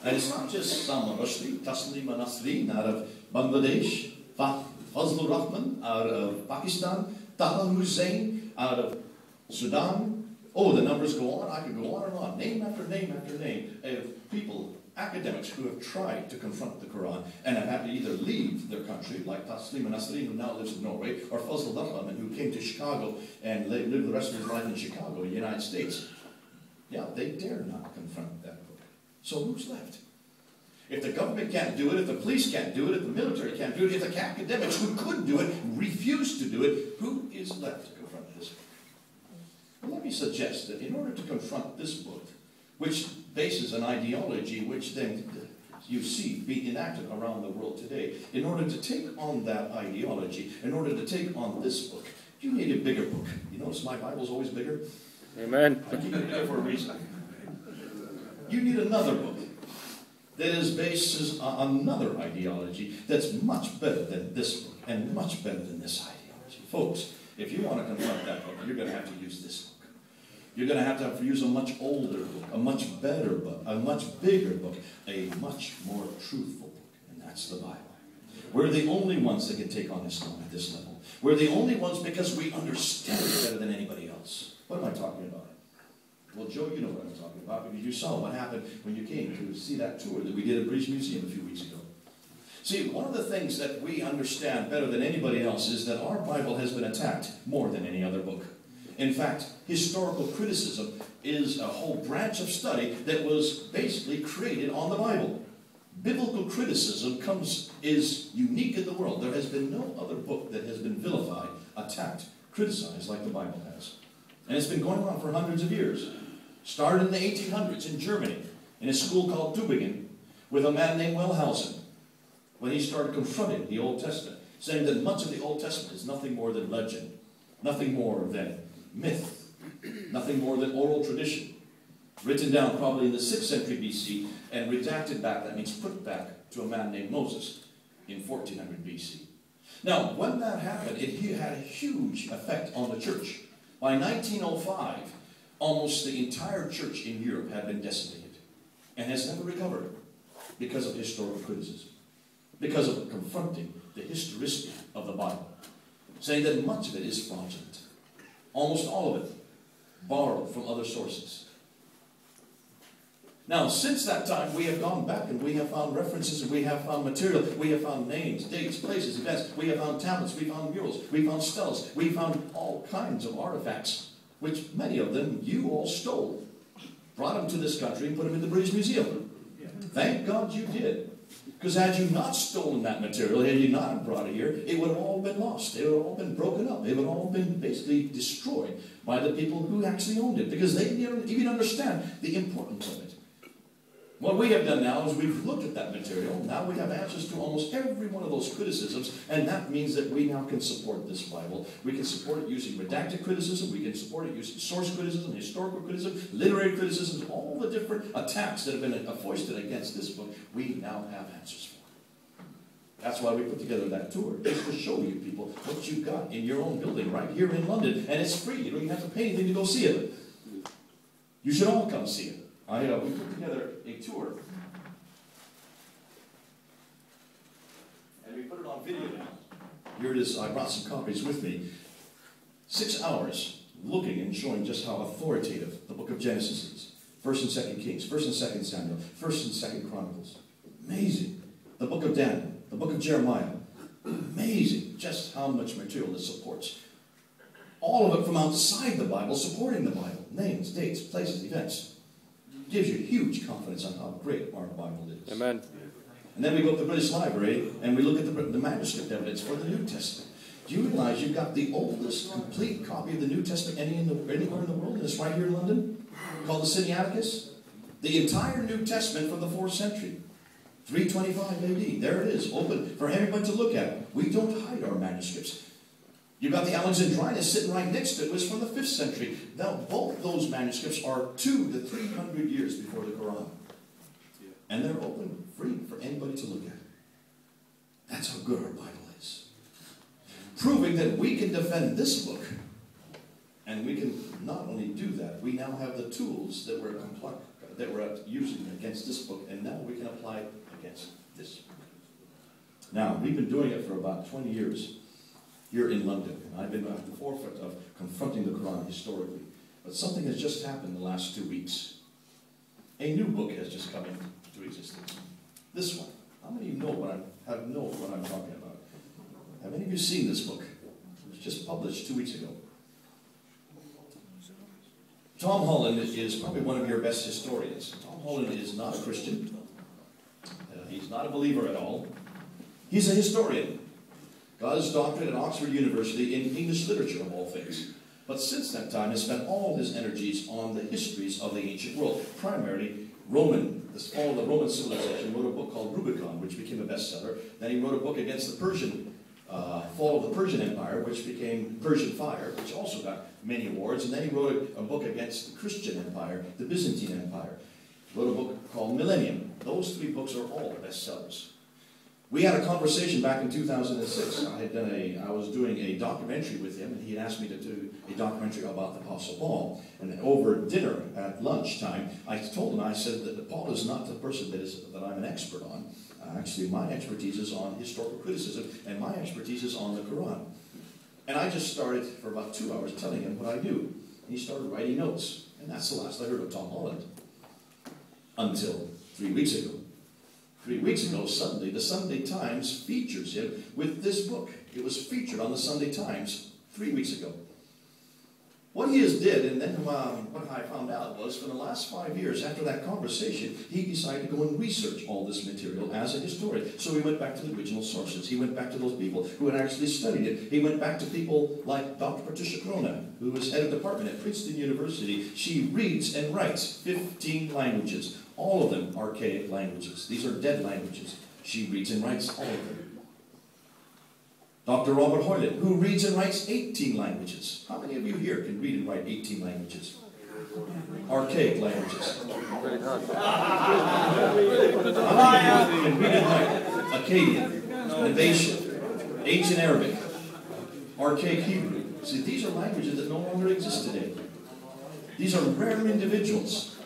And it's not just Salman Rushdie, Taslima Nasreen out of Bangladesh, Fazlur Rahman out of Pakistan, Taha Hussein out of Sudan. Oh, the numbers go on. I could go on and on. Name after name after name of people, academics who have tried to confront the Quran and have had to either leave their country, like Taslima Nasreen, who now lives in Norway, or Fazlur Rahman, who came to Chicago and lived the rest of his life in Chicago, in the United States. Yeah, they dare not confront that book. So who's left? If the government can't do it, if the police can't do it, if the military can't do it, if the academics who could do it refuse to do it, who is left to confront this book? Well, let me suggest that in order to confront this book, which bases an ideology which then you see being enacted around the world today, in order to take on that ideology, in order to take on this book, you need a bigger book. You notice my Bible's always bigger? Amen. I keep it there for a reason. You need another book that is based on another ideology that's much better than this book and much better than this ideology. Folks, if you want to confront that book, you're going to have to use this book. You're going to have to use a much older book, a much better book, a much bigger book, a much more truthful book, and that's the Bible. We're the only ones that can take on Islam at this level. We're the only ones because we understand it better than anybody else. What am I talking about? Well, Joe, you know what I'm talking about because you saw what happened when you came to see that tour that we did at British Museum a few weeks ago. See, one of the things that we understand better than anybody else is that our Bible has been attacked more than any other book. In fact, historical criticism is a whole branch of study that was basically created on the Bible. Biblical criticism is unique in the world. There has been no other book that has been vilified, attacked, criticized like the Bible has. And it's been going on for hundreds of years. Started in the 1800s in Germany, in a school called Tübingen, with a man named Wellhausen, when he started confronting the Old Testament, saying that much of the Old Testament is nothing more than legend, nothing more than myth, nothing more than oral tradition, written down probably in the 6th century BC and redacted back, that means put back to a man named Moses in 1400 BC. Now, when that happened, it had a huge effect on the church. By 1905, almost the entire church in Europe had been decimated and has never recovered because of historical criticism, because of confronting the historicity of the Bible, saying that much of it is fraudulent, almost all of it borrowed from other sources. Now, since that time, we have gone back and we have found references and we have found material. We have found names, dates, places, events. We have found tablets, we found murals, we found steles. We found all kinds of artifacts, which many of them you all stole. Brought them to this country and put them in the British Museum. Thank God you did. Because had you not stolen that material, had you not brought it here, it would have all been lost. It would have all been broken up. It would have all been basically destroyed by the people who actually owned it. Because they didn't even understand the importance of it. What we have done now is we've looked at that material. Now we have answers to almost every one of those criticisms, and that means that we now can support this Bible. We can support it using redacted criticism. We can support it using source criticism, historical criticism, literary criticism, all the different attacks that have been foisted against this book. We now have answers for. That's why we put together that tour, just to show you people what you've got in your own building right here in London, and it's free. You don't even have to pay anything to go see it. You should all come see it. We put together a tour, and we put it on video now. Here it is. I brought some copies with me. 6 hours looking and showing just how authoritative the book of Genesis is. 1st and 2nd Kings, 1st and 2nd Samuel, 1st and 2nd Chronicles. Amazing. The book of Daniel, the book of Jeremiah. Amazing just how much material it supports. All of it from outside the Bible, supporting the Bible. Names, dates, places, events. Gives you huge confidence on how great our Bible is. Amen. And then we go to the British Library and we look at the manuscript evidence for the New Testament. Do you realize you've got the oldest complete copy of the New Testament anywhere in the world? And it's right here in London, called the Sinaiticus. The entire New Testament from the 4th century, 325 AD. There it is, open for everyone to look at. We don't hide our manuscripts. You've got the Alexandrinus sitting right next to it. It was from the 5th century. Now, both those manuscripts are 200 to 300 years before the Quran. And they're open, free for anybody to look at. That's how good our Bible is. Proving that we can defend this book. And we can not only do that, we now have the tools that that we're using against this book, and now we can apply it against this book. Now, we've been doing it for about 20 years here in London, and I've been at the forefront of confronting the Quran historically. But something has just happened in the last 2 weeks. A new book has just come into existence. This one. How many of you know what I'm talking about? Have any of you seen this book? It was just published 2 weeks ago. Tom Holland is probably one of your best historians. Tom Holland is not a Christian. He's not a believer at all. He's a historian. Got his doctorate at Oxford University in English literature, of all things. But since that time, has spent all his energies on the histories of the ancient world, primarily Roman. The fall of the Roman civilization. He wrote a book called Rubicon, which became a bestseller. Then he wrote a book against the Persian, fall of the Persian Empire, which became Persian Fire, which also got many awards. And then he wrote a book against the Christian Empire, the Byzantine Empire. He wrote a book called Millennium. Those 3 books are all bestsellers. We had a conversation back in 2006. I was doing a documentary with him, and he had asked me to do a documentary about the Apostle Paul. And over dinner at lunchtime, I told him, I said that Paul is not the person that I'm an expert on. Actually, my expertise is on historical criticism, and my expertise is on the Quran. And I just started for about 2 hours telling him what I do. And he started writing notes. And that's the last I heard of Tom Holland. Until 3 weeks ago. 3 weeks ago, suddenly, the Sunday Times features him with this book. It was featured on the Sunday Times 3 weeks ago. What he has did, and then what I found out was, for the last 5 years after that conversation, he decided to go and research all this material as a historian. So he went back to the original sources. He went back to those people who had actually studied it. He went back to people like Dr. Patricia Crona, who was head of department at Princeton University. She reads and writes 15 languages. All of them archaic languages. These are dead languages. She reads and writes all of them. Dr. Robert Hoyland, who reads and writes 18 languages. How many of you here can read and write 18 languages? Archaic languages. How many of you can read and write Akkadian, Nabatian, Ancient Arabic, Archaic Hebrew? See, these are languages that no longer exist today. These are rare individuals.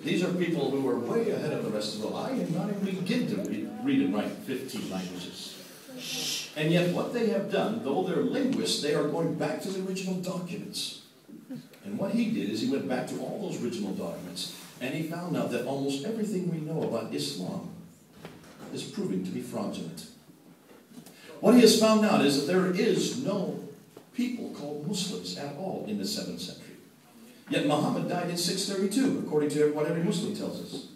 These are people who are way ahead of the rest of the world. I am not even begin to read and write 15 languages. And yet what they have done, though they're linguists, they are going back to the original documents. And what he did is he went back to all those original documents, and he found out that almost everything we know about Islam is proving to be fraudulent. What he has found out is that there is no people called Muslims at all in the 7th century. Yet Muhammad died in 632, according to what every Muslim tells us.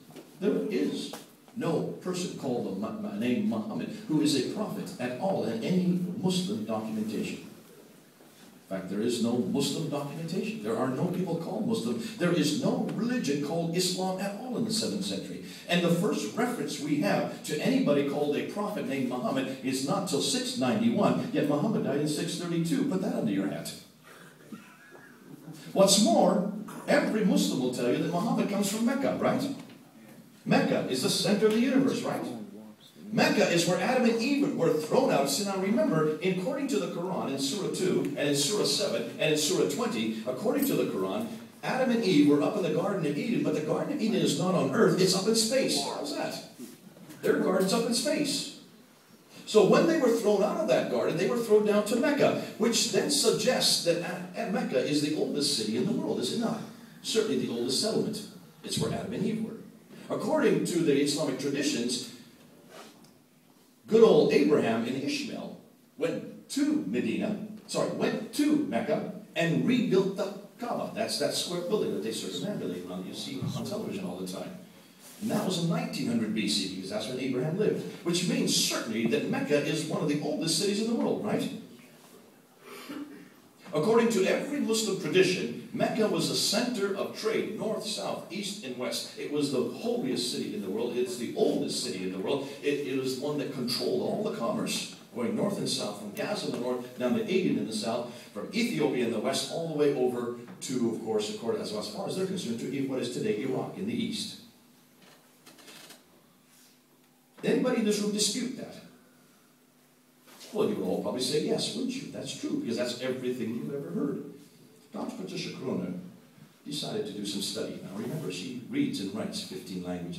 There is no person called the name Muhammad who is a prophet at all in any Muslim documentation. In fact, there is no Muslim documentation. There are no people called Muslim. There is no religion called Islam at all in the 7th century. And the first reference we have to anybody called a prophet named Muhammad is not till 691, yet Muhammad died in 632. Put that under your hat. What's more, every Muslim will tell you that Muhammad comes from Mecca, right? Mecca is the center of the universe, right? Mecca is where Adam and Eve were thrown out. So now remember, according to the Quran, in Surah 2, and in Surah 7, and in Surah 20, according to the Quran, Adam and Eve were up in the Garden of Eden, but the Garden of Eden is not on earth, it's up in space. How's that? Their garden's up in space. So when they were thrown out of that garden, they were thrown down to Mecca, which then suggests that Mecca is the oldest city in the world, is it not? Certainly the oldest settlement. It's where Adam and Eve were. According to the Islamic traditions, good old Abraham and Ishmael went to Mecca and rebuilt the Kaaba. That's that square building that they circumambulate on, you see on television all the time. And that was in 1900 BC, because that's when Abraham lived. Which means certainly that Mecca is one of the oldest cities in the world, right? According to every Muslim tradition, Mecca was the center of trade, north, south, east, and west. It was the holiest city in the world. It's the oldest city in the world. It was one that controlled all the commerce, going north and south, from Gaza in the north, down to Aden in the south, from Ethiopia in the west, all the way over to, of course, as far as they're concerned, to what is today Iraq in the east. Anybody in this room dispute that? Well, you would all probably say yes, wouldn't you? That's true, because that's everything you've ever heard. Dr. Patricia Crona, decided to do some study. Now remember, she reads and writes 15 languages.